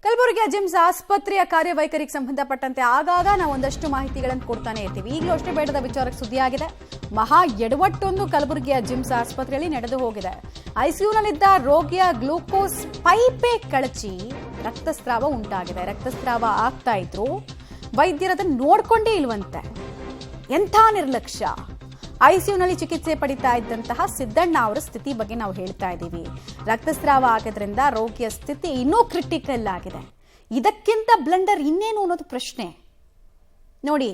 ಕಲಬುರಗಿಯ ಜಿಮ್ಸ್ ಆಸ್ಪತ್ರೆಯ ಕಾರ್ಯವೈಖರಿಗೆ ಸಂಬಂಧಪಟ್ಟಂತೆ ಆಗಾಗ ನಾವು ಒಂದಷ್ಟು ಮಾಹಿತಿಗಳನ್ನು ಕೊಡ್ತಾನೆ ಇರ್ತೀವಿ. ಈಗಲೂ ಅಷ್ಟೇ ಬೇಡದ ವಿಚಾರಕ್ಕೆ ಸುದ್ದಿಯಾಗಿದೆ. ಮಹಾ ಎಡವಟ್ಟೊಂದು ಕಲಬುರಗಿಯ ಜಿಮ್ಸ್ ಆಸ್ಪತ್ರೆಯಲ್ಲಿ ನಡೆದು ಹೋಗಿದೆ. ಐಸಿಯುನಲ್ಲಿದ್ದ ರೋಗಿಯ ಗ್ಲೂಕೋಸ್ ಪೈಪೇ ಕಳಚಿ ರಕ್ತಸ್ರಾವ ಉಂಟಾಗಿದೆ. ರಕ್ತಸ್ರಾವ ಆಗ್ತಾ ಇದ್ರು, ವೈದ್ಯರದನ್ನು ನೋಡ್ಕೊಂಡೇ ಇಲ್ವಂತೆ. ಎಂಥ ನಿರ್ಲಕ್ಷ್ಯ! ಐಸಿಯುನಲ್ಲಿ ಚಿಕಿತ್ಸೆ ಪಡಿತಾ ಇದ್ದಂತಹ ಸಿದ್ದಣ್ಣ ಅವರ ಸ್ಥಿತಿ ಬಗ್ಗೆ ನಾವು ಹೇಳ್ತಾ ಇದ್ದೀವಿ. ರಕ್ತಸ್ರಾವ ಆಗೋದ್ರಿಂದ ರೋಗಿಯ ಸ್ಥಿತಿ ಇನ್ನೂ ಕ್ರಿಟಿಕಲ್ ಆಗಿದೆ. ಇದಕ್ಕಿಂತ ಬ್ಲಂಡರ್ ಇನ್ನೇನು ಅನ್ನೋದು ಪ್ರಶ್ನೆ. ನೋಡಿ,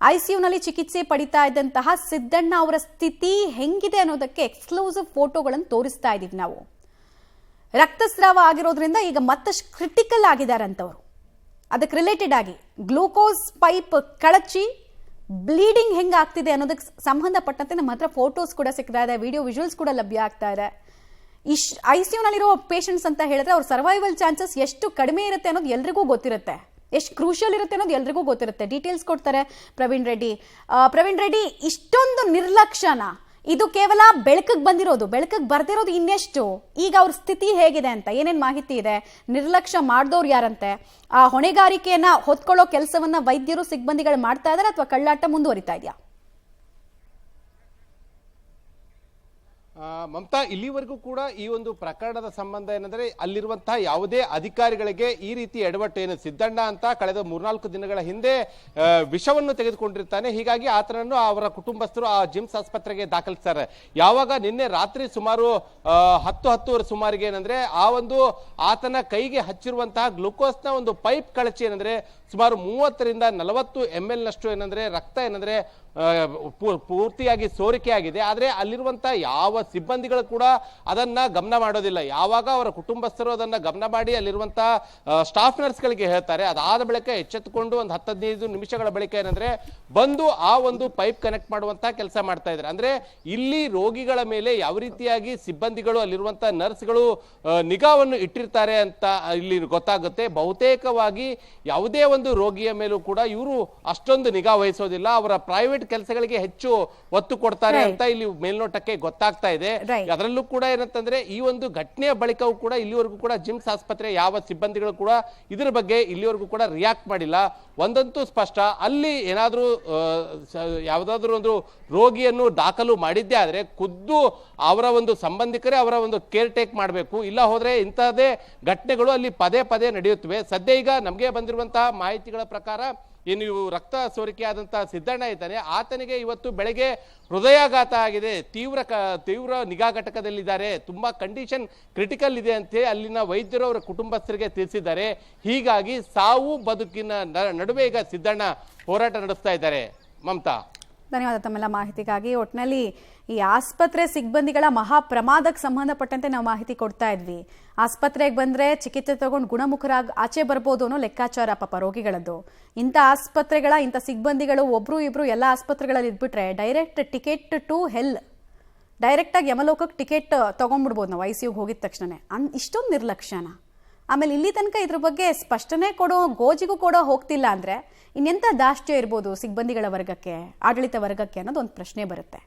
ಐಸಿಯುನಲ್ಲಿ ಚಿಕಿತ್ಸೆ ಪಡಿತಾ ಇದ್ದಂತಹ ಸಿದ್ದಣ್ಣ ಅವರ ಸ್ಥಿತಿ ಹೆಂಗಿದೆ ಅನ್ನೋದಕ್ಕೆ ಎಕ್ಸ್ಕ್ಲೂಸಿವ್ ಫೋಟೋಗಳನ್ನು ತೋರಿಸ್ತಾ ಇದ್ದೀವಿ ನಾವು. ರಕ್ತಸ್ರಾವ ಆಗಿರೋದ್ರಿಂದ ಈಗ ಮತ್ತಷ್ಟು ಕ್ರಿಟಿಕಲ್ ಆಗಿದ್ದಾರಂತವರು. ಅದಕ್ಕೆ ರಿಲೇಟೆಡ್ ಆಗಿ ಗ್ಲೂಕೋಸ್ ಪೈಪ್ ಕಳಚಿ ಬ್ಲೀಡಿಂಗ್ ಹೆಂಗೆ ಆಗ್ತಿದೆ ಅನ್ನೋದಕ್ಕೆ ಸಂಬಂಧಪಟ್ಟಂತೆ ನಮ್ಮ ಹತ್ರ ಫೋಟೋಸ್ ಕೂಡ ಸಿಗ್ತಾ ಇದೆ, ವಿಡಿಯೋ ವಿಜುವಲ್ಸ್ ಕೂಡ ಲಭ್ಯ ಆಗ್ತಾ ಇದೆ. ಐಸಿಯುನಲ್ಲಿರೋ ಪೇಷಂಟ್ಸ್ ಅಂತ ಹೇಳಿದ್ರೆ ಅವ್ರ ಸರ್ವೈವಲ್ ಚಾನ್ಸಸ್ ಎಷ್ಟು ಕಡಿಮೆ ಇರುತ್ತೆ ಅನ್ನೋದು ಎಲ್ರಿಗೂ ಗೊತ್ತಿರುತ್ತೆ, ಎಷ್ಟು ಕ್ರೂಷಿಯಲ್ ಇರುತ್ತೆ ಅನ್ನೋದು ಎಲ್ರಿಗೂ ಗೊತ್ತಿರುತ್ತೆ. ಡೀಟೇಲ್ಸ್ ಕೊಡ್ತಾರೆ ಪ್ರವೀಣ್ ರೆಡ್ಡಿ. ಇಷ್ಟೊಂದು ನಿರ್ಲಕ್ಷ್ಯನ, ಇದು ಕೇವಲ ಬೆಳಕಿಗೆ ಬಂದಿರೋದು, ಬೆಳಕಿಗೆ ಬರ್ದಿರೋದು ಇನ್ನೆಷ್ಟು? ಈಗ ಅವ್ರ ಸ್ಥಿತಿ ಹೇಗಿದೆ ಅಂತ ಏನೇನು ಮಾಹಿತಿ ಇದೆ, ನಿರ್ಲಕ್ಷ್ಯ ಮಾಡಿದವ್ರು ಯಾರಂತೆ, ಆ ಹೊಣೆಗಾರಿಕೆಯನ್ನ ಹೊತ್ಕೊಳ್ಳೋ ಕೆಲಸವನ್ನ ವೈದ್ಯರು ಸಿಬ್ಬಂದಿಗಳು ಮಾಡ್ತಾ ಇದಾರೆ ಅಥವಾ ಕಳ್ಳಾಟ ಮುಂದುವರಿತಾ ಇದೆಯಾ? ಮಮತಾ, ಇಲ್ಲಿವರೆಗೂ ಕೂಡ ಈ ಒಂದು ಪ್ರಕರಣದ ಸಂಬಂಧ ಏನಂದ್ರೆ ಅಲ್ಲಿರುವಂತಹ ಯಾವುದೇ ಅಧಿಕಾರಿಗಳಿಗೆ ಈ ರೀತಿ ಎಡವಟ್ಟು ಏನು ಸಿದ್ದಣ್ಣ ಅಂತ ಕಳೆದ 3-4 ದಿನಗಳ ಹಿಂದೆ ವಿಷವನ್ನು ತೆಗೆದುಕೊಂಡಿರ್ತಾನೆ. ಹೀಗಾಗಿ ಆತನನ್ನು ಅವರ ಕುಟುಂಬಸ್ಥರು ಆ ಜಿಮ್ಸ್ ಆಸ್ಪತ್ರೆಗೆ ದಾಖಲಿಸ್ತಾರೆ. ಯಾವಾಗ ನಿನ್ನೆ ರಾತ್ರಿ ಸುಮಾರು 10-10 ಸುಮಾರಿಗೆ ಏನಂದ್ರೆ ಆ ಒಂದು ಆತನ ಕೈಗೆ ಹಚ್ಚಿರುವಂತಹ ಗ್ಲೂಕೋಸ್ನ ಒಂದು ಪೈಪ್ ಕಳಚಿ ಏನಂದ್ರೆ ಸುಮಾರು 30ರಿಂದ 40 ml ನಷ್ಟು ಏನಂದ್ರೆ ರಕ್ತ ಏನಂದ್ರೆ ಪೂರ್ತಿಯಾಗಿ ಸೋರಿಕೆ ಆಗಿದೆ. ಆದ್ರೆ ಅಲ್ಲಿರುವಂತಹ ಯಾವ ಸಿಬ್ಬಂದಿಗಳು ಕೂಡ ಅದನ್ನ ಗಮನ ಮಾಡೋದಿಲ್ಲ. ಯಾವಾಗ ಅವರ ಕುಟುಂಬಸ್ಥರು ಅದನ್ನ ಗಮನ ಮಾಡಿ ಅಲ್ಲಿರುವಂತಹ ಸ್ಟಾಫ್ ನರ್ಸ್ಗಳಿಗೆ ಹೇಳ್ತಾರೆ, ಅದಾದ ಬಳಿಕ ಎಚ್ಚೆತ್ತುಕೊಂಡು ಒಂದು 10-15 ನಿಮಿಷಗಳ ಬಳಿಕ ಏನಂದ್ರೆ ಬಂದು ಆ ಒಂದು ಪೈಪ್ ಕನೆಕ್ಟ್ ಮಾಡುವಂತಹ ಕೆಲಸ ಮಾಡ್ತಾ ಇದ್ದಾರೆ. ಅಂದ್ರೆ ಇಲ್ಲಿ ರೋಗಿಗಳ ಮೇಲೆ ಯಾವ ರೀತಿಯಾಗಿ ಸಿಬ್ಬಂದಿಗಳು ಅಲ್ಲಿರುವಂತಹ ನರ್ಸ್ಗಳು ನಿಗಾವನ್ನು ಇಟ್ಟಿರ್ತಾರೆ ಅಂತ ಇಲ್ಲಿ ಗೊತ್ತಾಗುತ್ತೆ. ಬಹುತೇಕವಾಗಿ ಯಾವುದೇ ಒಂದು ರೋಗಿಯ ಮೇಲೂ ಕೂಡ ಇವರು ಅಷ್ಟೊಂದು ನಿಗಾ ವಹಿಸೋದಿಲ್ಲ, ಅವರ ಪ್ರೈವೇಟ್ ಕೆಲಸಗಳಿಗೆ ಹೆಚ್ಚು ಒತ್ತು ಕೊಡ್ತಾರೆ ಅಂತ ಇಲ್ಲಿ ಮೇಲ್ನೋಟಕ್ಕೆ ಗೊತ್ತಾಗ್ತಾ ಇದೆ. ಅದರಲ್ಲೂ ಕೂಡ ಏನಂತಂದ್ರೆ ಈ ಒಂದು ಘಟನೆಯ ಬಳಿಕವೂ ಕೂಡ ಇಲ್ಲಿವರೆಗೂ ಕೂಡ ಜಿಮ್ಸ್ ಆಸ್ಪತ್ರೆ ಯಾವ ಸಿಬ್ಬಂದಿಗಳು ಕೂಡ ಇದರ ಬಗ್ಗೆ ಇಲ್ಲಿವರೆಗೂ ಕೂಡ ರಿಯಾಕ್ಟ್ ಮಾಡಿಲ್ಲ. ಒಂದಂತೂ ಸ್ಪಷ್ಟ, ಅಲ್ಲಿ ಏನಾದ್ರೂ ಯಾವುದಾದ್ರೂ ಒಂದು ರೋಗಿಯನ್ನು ದಾಖಲು ಮಾಡಿದ್ದೇ ಆದ್ರೆ ಖುದ್ದು ಅವರ ಒಂದು ಸಂಬಂಧಿಕರೇ ಅವರ ಒಂದು ಕೇರ್ ಟೇಕ್ ಮಾಡಬೇಕು. ಇಲ್ಲ ಹೋದ್ರೆ ಇಂತಹದೇ ಘಟನೆಗಳು ಅಲ್ಲಿ ಪದೇ ಪದೇ ನಡೆಯುತ್ತವೆ. ಸದ್ಯ ಈಗ ನಮಗೆ ಬಂದಿರುವಂತಹ ಮಾಹಿತಿಗಳ ಪ್ರಕಾರ ಏನು ರಕ್ತ ಸೋರಿಕೆ ಆದಂತಹ ಸಿದ್ದಣ್ಣ ಇದ್ದಾನೆ, ಆತನಿಗೆ ಇವತ್ತು ಬೆಳಗ್ಗೆ ಹೃದಯಾಘಾತ ಆಗಿದೆ. ತೀವ್ರ ನಿಗಾ ಘಟಕದಲ್ಲಿದ್ದಾರೆ. ತುಂಬಾ ಕಂಡೀಷನ್ ಕ್ರಿಟಿಕಲ್ ಇದೆ ಅಂತ ಅಲ್ಲಿನ ವೈದ್ಯರು ಅವರ ಕುಟುಂಬಸ್ಥರಿಗೆ ತಿಳಿಸಿದ್ದಾರೆ. ಹೀಗಾಗಿ ಸಾವು ಬದುಕಿನ ನಡುವೆ ಈಗ ಸಿದ್ದಣ್ಣ ಹೋರಾಟ ನಡೆಸ್ತಾ ಇದ್ದಾರೆ. ಮಮತಾ, ಧನ್ಯವಾದ ತಮ್ಮೆಲ್ಲ ಮಾಹಿತಿಗಾಗಿ. ಒಟ್ಟಿನಲ್ಲಿ ಈ ಆಸ್ಪತ್ರೆ ಸಿಬ್ಬಂದಿಗಳ ಮಹಾ ಪ್ರಮಾದಕ್ಕೆ ಸಂಬಂಧಪಟ್ಟಂತೆ ನಾವು ಮಾಹಿತಿ ಕೊಡ್ತಾ ಇದ್ವಿ. ಆಸ್ಪತ್ರೆಗೆ ಬಂದ್ರೆ ಚಿಕಿತ್ಸೆ ತಗೊಂಡು ಗುಣಮುಖರಾಗಿ ಆಚೆ ಬರ್ಬೋದು ಅನ್ನೋ ಲೆಕ್ಕಾಚಾರ ಪಾಪ ರೋಗಿಗಳದ್ದು. ಇಂಥ ಆಸ್ಪತ್ರೆಗಳ ಇಂಥ ಸಿಬ್ಬಂದಿಗಳು ಒಬ್ರು ಇಬ್ರು ಎಲ್ಲ ಆಸ್ಪತ್ರೆಗಳಲ್ಲಿ ಇದ್ಬಿಟ್ರೆ ಡೈರೆಕ್ಟ್ ಟಿಕೆಟ್ ಟು ಹೆಲ್, ಡೈರೆಕ್ಟಾಗಿ ಯಮಲೋಕಕ್ಕೆ ಟಿಕೆಟ್ ತಗೊಂಡ್ಬಿಡ್ಬೋದು ನಾವು ಐಸಿಯುಗೆ ಹೋಗಿದ ತಕ್ಷಣನೇ. ಇಷ್ಟೊಂದು ನಿರ್ಲಕ್ಷ್ಯನ. ಆಮೇಲೆ ಇಲ್ಲಿ ತನಕ ಇದ್ರ ಬಗ್ಗೆ ಸ್ಪಷ್ಟನೆ ಕೊಡೋ, ಗೋಜಿಗೂ ಕೊಡೋ ಹೋಗ್ತಿಲ್ಲ ಅಂದ್ರೆ ಇನ್ನೆಂಥ ದಾಷ್ಟ್ಯ ಇರ್ಬೋದು ಸಿಬ್ಬಂದಿಗಳ ವರ್ಗಕ್ಕೆ, ಆಡಳಿತ ವರ್ಗಕ್ಕೆ ಅನ್ನೋದು ಒಂದು ಪ್ರಶ್ನೆ ಬರುತ್ತೆ.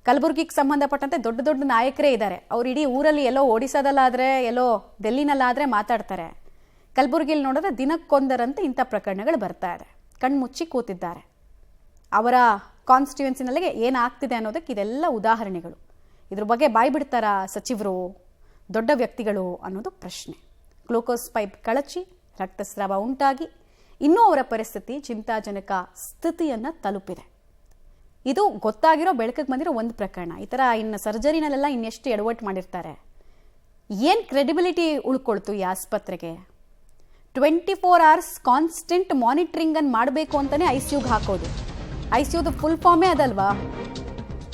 ಕಲಬುರಗಿಗೆ ಸಂಬಂಧಪಟ್ಟಂತೆ ದೊಡ್ಡ ದೊಡ್ಡ ನಾಯಕರೇ ಇದ್ದಾರೆ. ಅವ್ರು ಇಡೀ ಊರಲ್ಲಿ ಎಲ್ಲೋ ಒಡಿಸಾದಲ್ಲಾದರೆ ಎಲ್ಲೋ ಡೆಲ್ಲಿನಲ್ಲಾದರೆ ಮಾತಾಡ್ತಾರೆ. ಕಲಬುರಗಿಯಲ್ಲಿ ನೋಡಿದ್ರೆ ದಿನಕ್ಕೊಂದರಂತೆ ಇಂಥ ಪ್ರಕರಣಗಳು ಬರ್ತಾ ಇದೆ. ಕಣ್ಮುಚ್ಚಿ ಕೂತಿದ್ದಾರೆ. ಅವರ ಕಾನ್ಸ್ಟಿಟ್ಯೂನ್ಸಿನಲ್ಲಿಗೆ ಏನಾಗ್ತಿದೆ ಅನ್ನೋದಕ್ಕೆ ಇದೆಲ್ಲ ಉದಾಹರಣೆಗಳು. ಇದ್ರ ಬಗ್ಗೆ ಬಾಯಿ ಬಿಡ್ತಾರಾ ಸಚಿವರು, ದೊಡ್ಡ ವ್ಯಕ್ತಿಗಳು ಅನ್ನೋದು ಪ್ರಶ್ನೆ. ಗ್ಲೂಕೋಸ್ ಪೈಪ್ ಕಳಚಿ ರಕ್ತಸ್ರಾವ ಉಂಟಾಗಿ ಇನ್ನೂ ಅವರ ಪರಿಸ್ಥಿತಿ ಚಿಂತಾಜನಕ ಸ್ಥಿತಿಯನ್ನು ತಲುಪಿದೆ. ಇದು ಗೊತ್ತಾಗಿರೋ ಬೆಳಕಿಗೆ ಬಂದಿರೋ ಒಂದು ಪ್ರಕರಣ. ಈ ಥರ ಇನ್ನು ಸರ್ಜರಿನಲ್ಲೆಲ್ಲ ಇನ್ನೆಷ್ಟು ಎಡವಟ್ಟು ಮಾಡಿರ್ತಾರೆ. ಏನು ಕ್ರೆಡಿಬಿಲಿಟಿ ಉಳ್ಕೊಳ್ತು ಈ ಆಸ್ಪತ್ರೆಗೆ? 24 hours ಕಾನ್ಸ್ಟೆಂಟ್ ಮಾನಿಟ್ರಿಂಗನ್ನು ಮಾಡಬೇಕು ಅಂತಲೇ ಐಸಿಯುಗೆ ಹಾಕೋದು. ಐಸಿಯುದು ಫುಲ್ ಫಾರ್ಮೇ ಅದಲ್ವಾ?